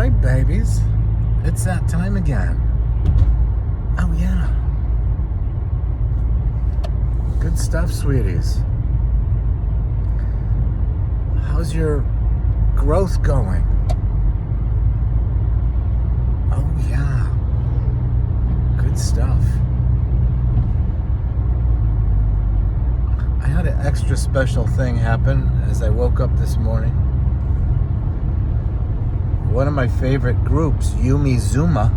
right, babies. It's that time again. Oh, yeah. Good stuff, sweeties. How's your growth going? Oh, yeah. Good stuff. I had an extra special thing happen as I woke up this morning. One of my favorite groups, Yumi Zuma,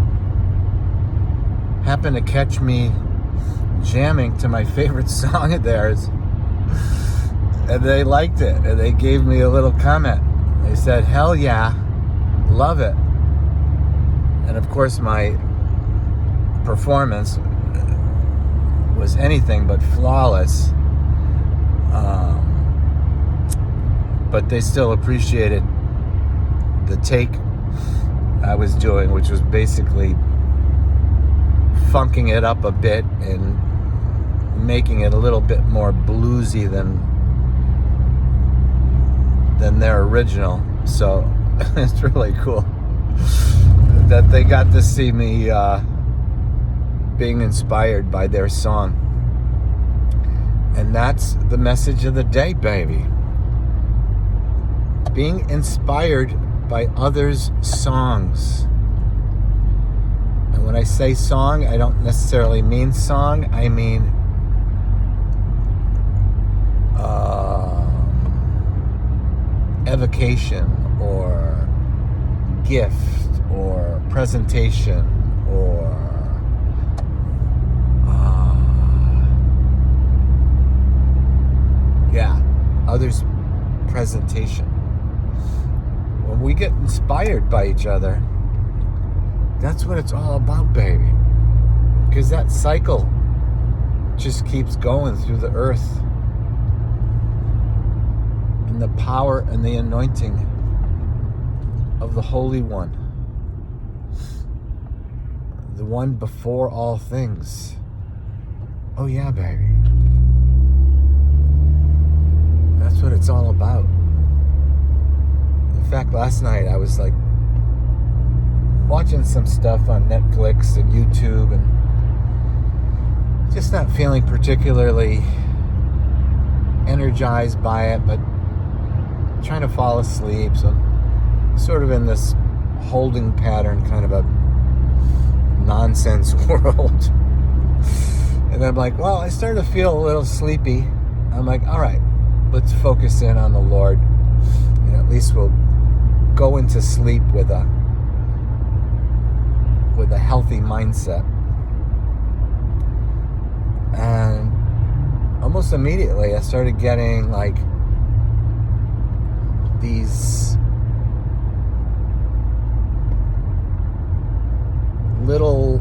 happened to catch me jamming to my favorite song of theirs. And they liked it. And they gave me a little comment. They said, hell yeah, love it. And of course my performance was anything but flawless. But they still appreciated the take I was doing, which was basically funking it up a bit and making it a little bit more bluesy than their original. So it's really cool that they got to see me being inspired by their song. And that's the message of the day, baby. Being inspired by others' songs. And when I say song, I don't necessarily mean song. I mean evocation or gift or presentation or others' presentation. When we get inspired by each other, that's what it's all about, baby. Because that cycle just keeps going through the earth. And the power and the anointing of the Holy One. The one before all things. Oh yeah, baby. That's what it's all about. In fact, last night I was like watching some stuff on Netflix and YouTube and just not feeling particularly energized by it, but trying to fall asleep. So I'm sort of in this holding pattern, kind of a nonsense world. And I'm like, well, I started to feel a little sleepy. I'm like, all right, let's focus in on the Lord. And at least we'll go into sleep with a healthy mindset. And almost immediately I started getting like these little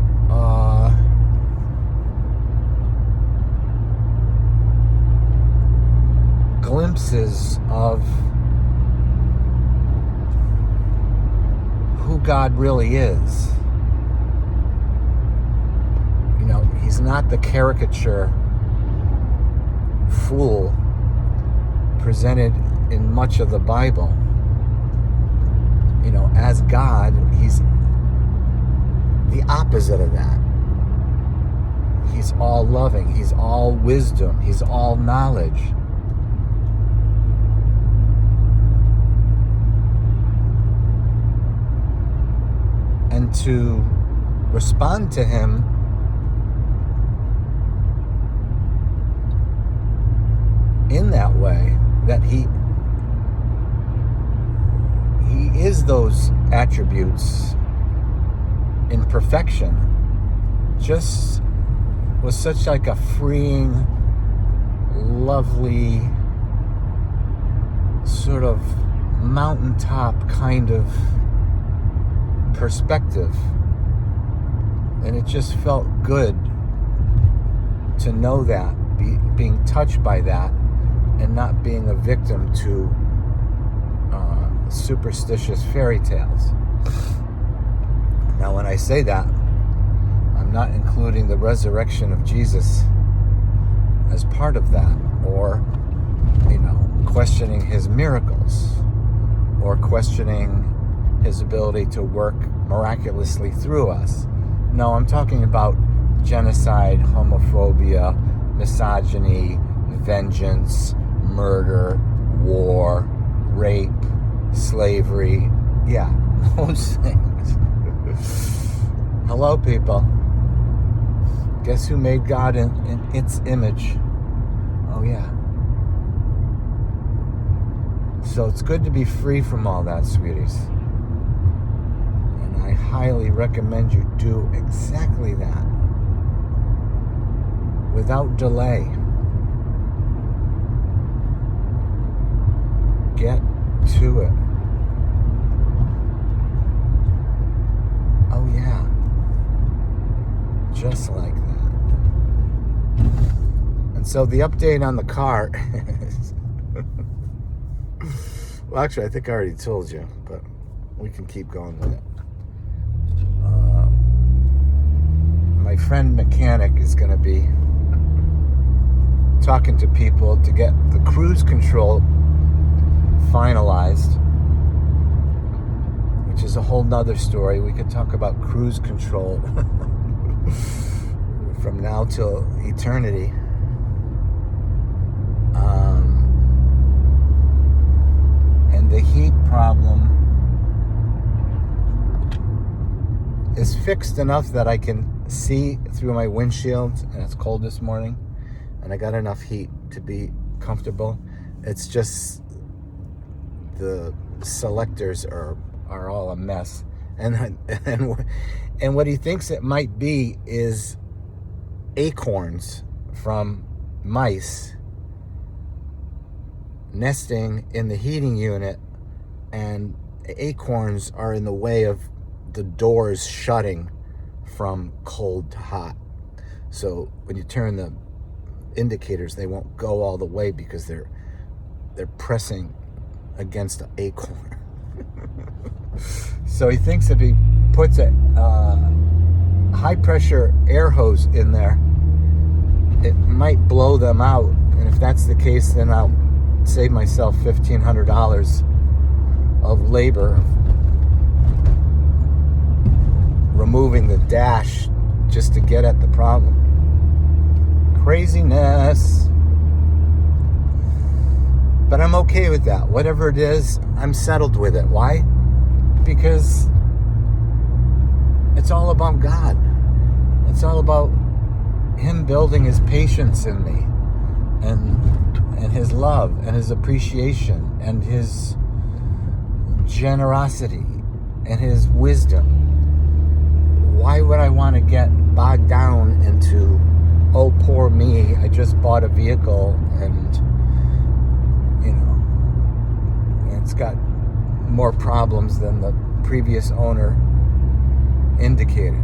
glimpses of who God really is. You know, he's not the caricature fool presented in much of the Bible. You know, as God, he's the opposite of that. He's all loving, he's all wisdom, he's all knowledge. And to respond to him in that way, that he is those attributes in perfection, just was such like a freeing, lovely, sort of mountaintop kind of perspective. And it just felt good to know that, being touched by that, and not being a victim to superstitious fairy tales. Now, when I say that, I'm not including the resurrection of Jesus as part of that, or, you know, questioning his miracles, or questioning his ability to work miraculously through us. No, I'm talking about genocide, homophobia, misogyny, vengeance, murder, war, rape, slavery. Yeah, those things. Hello, people. Guess who made God in its image? Oh, yeah. So it's good to be free from all that, sweeties. And I highly recommend you do exactly that. Without delay. Get to it. Oh, yeah. Just like that. And so the update on the car is... Well, actually, I think I already told you, but we can keep going with it. My friend mechanic is going to be talking to people to get the cruise control finalized, which is a whole nother story. We could talk about cruise control from now till eternity. And the heat problem is fixed enough that I can see through my windshield, and it's cold this morning, and I got enough heat to be comfortable. It's just the selectors are all a mess, and what he thinks it might be is acorns from mice nesting in the heating unit, and acorns are in the way of the doors shutting from cold to hot. So when you turn the indicators, they won't go all the way because they're pressing against the acorn. So he thinks if he puts a high pressure air hose in there, it might blow them out. And if that's the case, then I'll save myself $1,500 of labor removing the dash just to get at the problem. Craziness. But I'm okay with that. Whatever it is, I'm settled with it. Why? Because it's all about God. It's all about Him building His patience in me, and His love, and His appreciation, and His generosity, and His wisdom. Why would I want to get bogged down into, oh, poor me, I just bought a vehicle and, it's got more problems than the previous owner indicated.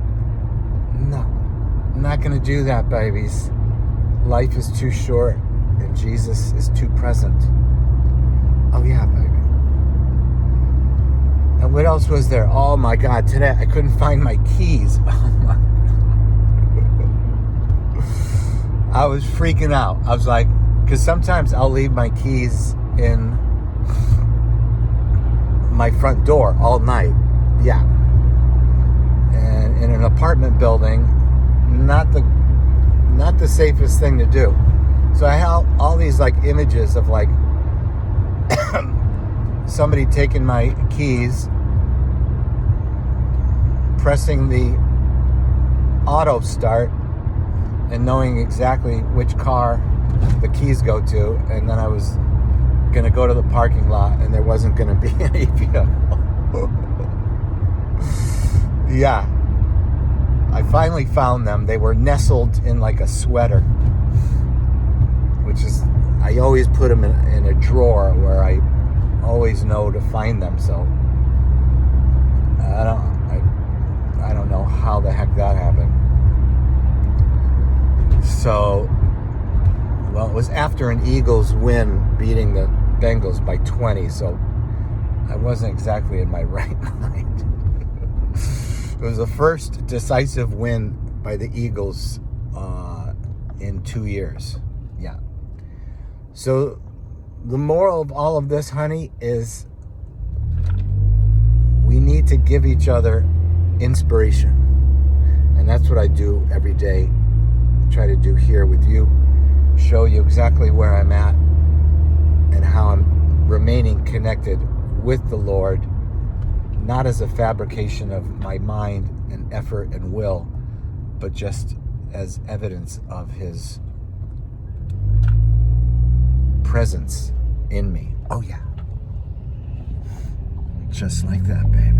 No, I'm not going to do that, babies. Life is too short, and Jesus is too present. Oh, yeah, baby. And what else was there? Oh, my God. Today, I couldn't find my keys. Oh, my God. I was freaking out. I was like, because sometimes I'll leave my keys in my front door all night. Yeah. And in an apartment building, not the safest thing to do. So I have all these like images of like somebody taking my keys, pressing the auto start, and knowing exactly which car the keys go to, and then I was gonna go to the parking lot and there wasn't gonna be any vehicle. Yeah. I finally found them. They were nestled in like a sweater, which is, I always put them in a drawer where I always know to find them. So I don't know how the heck that happened. So, well, it was after an Eagles win beating the Bengals by 20, so I wasn't exactly in my right mind. It was the first decisive win by the Eagles in 2 years. Yeah. So the moral of all of this, honey, is we need to give each other inspiration. And that's what I do every day. Try to do here with you. Show you exactly where I'm at and how I'm remaining connected with the Lord, not as a fabrication of my mind and effort and will, but just as evidence of His presence in me. Oh yeah. Just like that, babe.